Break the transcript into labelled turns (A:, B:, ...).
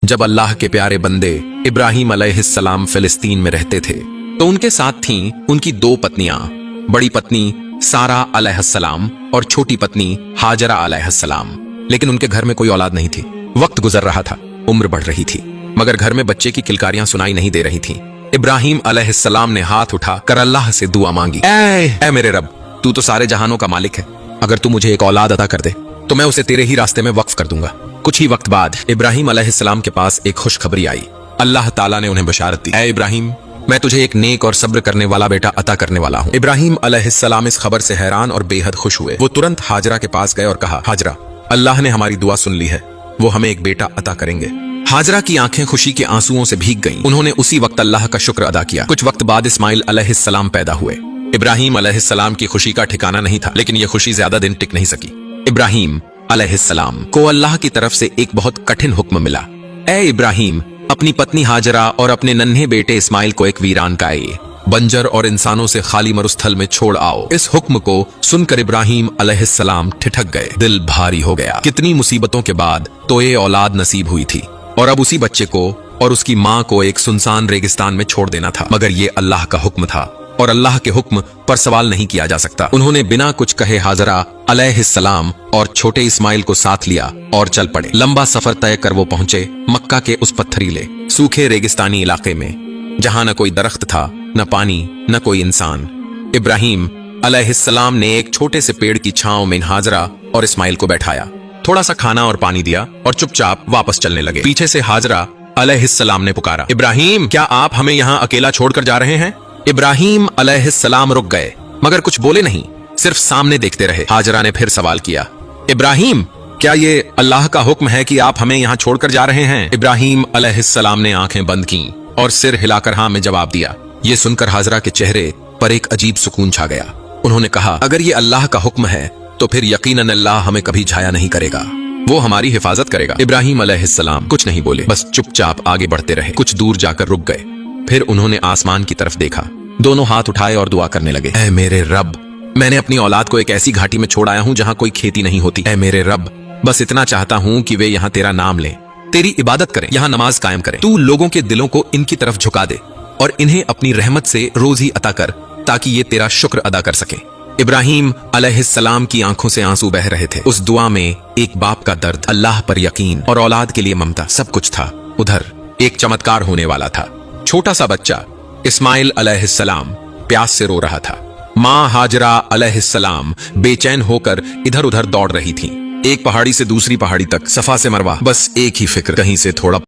A: जब अल्लाह के प्यारे बंदे इब्राहिम अलैहिस्सलाम फिलिस्तीन में रहते थे तो उनके साथ थीं उनकी दो पत्नियां, बड़ी पत्नी सारा अलैहिस्सलाम और छोटी पत्नी हाजरा अलैहिस्सलाम। लेकिन उनके घर में कोई औलाद नहीं थी। वक्त गुजर रहा था, उम्र बढ़ रही थी, मगर घर में बच्चे की किलकारियां सुनाई नहीं दे रही थीं। इब्राहिम अलैहिस्सलाम ने हाथ उठा कर अल्लाह से दुआ मांगी, ऐ मेरे रब, तू तो सारे जहानों का मालिक है, अगर तू मुझे एक औलाद अता कर दे तो मैं उसे तेरे ही रास्ते में वक्फ कर दूंगा। कुछ ही वक्त बाद इब्राहिम अलैहिस्सलाम के पास एक खुशखबरी आई। अल्लाह ताला ने उन्हें बशारत दी, ऐ इब्राहिम, मैं तुझे एक नेक और सब्र करने वाला बेटा अता करने वाला हूँ। इब्राहिम अलैहिस्सलाम इस खबर से हैरान और बेहद खुश हुए। वो तुरंत हाजरा के पास गए और कहा, हाजरा, अल्लाह ने हमारी दुआ सुन ली है, वो हमें एक बेटा अता करेंगे। हाजरा की आंखें खुशी के आंसुओं से भीग गईं। उन्होंने उसी वक्त अल्लाह का शुक्र अदा किया। कुछ वक्त बाद इस्माइल अलैहिस्सलाम पैदा हुए। इब्राहिम अलैहिस्सलाम की खुशी का ठिकाना नहीं था, लेकिन यह खुशी ज्यादा दिन टिक नहीं सकी। इब्राहिम अलैहिस्सलाम को अल्लाह की तरफ से एक बहुत कठिन हुक्म मिला, ऐ इब्राहिम, अपनी पत्नी हाजरा और अपने नन्हे बेटे इस्माइल को एक वीरान काए, बंजर और इंसानों से खाली मरुस्थल में छोड़ आओ। इस हुक्म को सुनकर इब्राहिम अलैहिस्सलाम ठिठक गए, दिल भारी हो गया। कितनी मुसीबतों के बाद तो ये औलाद नसीब हुई थी और अब उसी बच्चे को और उसकी माँ को एक सुनसान रेगिस्तान में छोड़ देना था। मगर ये अल्लाह का हुक्म था और अल्लाह के हुक्म पर सवाल नहीं किया जा सकता। उन्होंने बिना कुछ कहे हाजरा अलैहिस्सलाम और छोटे इस्माइल को साथ लिया और चल पड़े। लंबा सफर तय कर वो पहुंचे मक्का के उस पत्थरीले सूखे रेगिस्तानी इलाके में, जहां न कोई दरख्त था, न पानी, न कोई इंसान। इब्राहिम अलैहिस्सलाम ने एक छोटे से पेड़ की छांव में हाजरा और इस्माइल को बैठाया, थोड़ा सा खाना और पानी दिया और चुपचाप वापस चलने लगे। पीछे से हाजरा अलैहिस्सलाम ने पुकारा, इब्राहिम, क्या आप हमें यहाँ अकेला छोड़कर जा रहे हैं? इब्राहिम अलैहिस्सलाम रुक गए, मगर कुछ बोले नहीं, सिर्फ सामने देखते रहे। हाजरा ने फिर सवाल किया, इब्राहिम, क्या ये अल्लाह का हुक्म है कि आप हमें यहाँ छोड़कर जा रहे हैं? इब्राहिम अलैहिस्सलाम ने आंखें बंद की और सिर हिलाकर हाँ में जवाब दिया। ये सुनकर हाजरा के चेहरे पर एक अजीब सुकून छा गया। उन्होंने कहा, अगर ये अल्लाह का हुक्म है तो फिर यकीनन अल्लाह हमें कभी झाया नहीं करेगा, वो हमारी हिफाजत करेगा। इब्राहिम अलैहिस्सलाम कुछ नहीं बोले, बस चुपचाप आगे बढ़ते रहे। कुछ दूर जाकर रुक गए, फिर उन्होंने आसमान की तरफ देखा, दोनों हाथ उठाए और दुआ करने लगे, ऐ मेरे रब, मैंने अपनी औलाद को एक ऐसी घाटी में छोड़ आया हूं जहां कोई खेती नहीं होती। ऐ मेरे रब, बस इतना चाहता हूं कि वे यहां तेरा नाम लें, तेरी इबादत करें, यहां नमाज कायम करें। तू लोगों के दिलों को इनकी तरफ झुका दे और इन्हें अपनी रहमत से रोजी अता कर ताकि ये तेरा शुक्र अदा कर सके। इब्राहिम अलैहिस्सलाम की आंखों से आंसू बह रहे थे। उस दुआ में एक बाप का दर्द, अल्लाह पर यकीन और औलाद के लिए ममता, सब कुछ था। उधर एक चमत्कार होने वाला था। छोटा सा बच्चा इस्माइल अलैहिस्सलाम प्यास से रो रहा था। माँ हाजरा अलैहिस्सलाम बेचैन होकर इधर उधर दौड़ रही थीं। एक पहाड़ी से दूसरी पहाड़ी तक, सफा से मरवा, बस एक ही फिक्र, कहीं से थोड़ा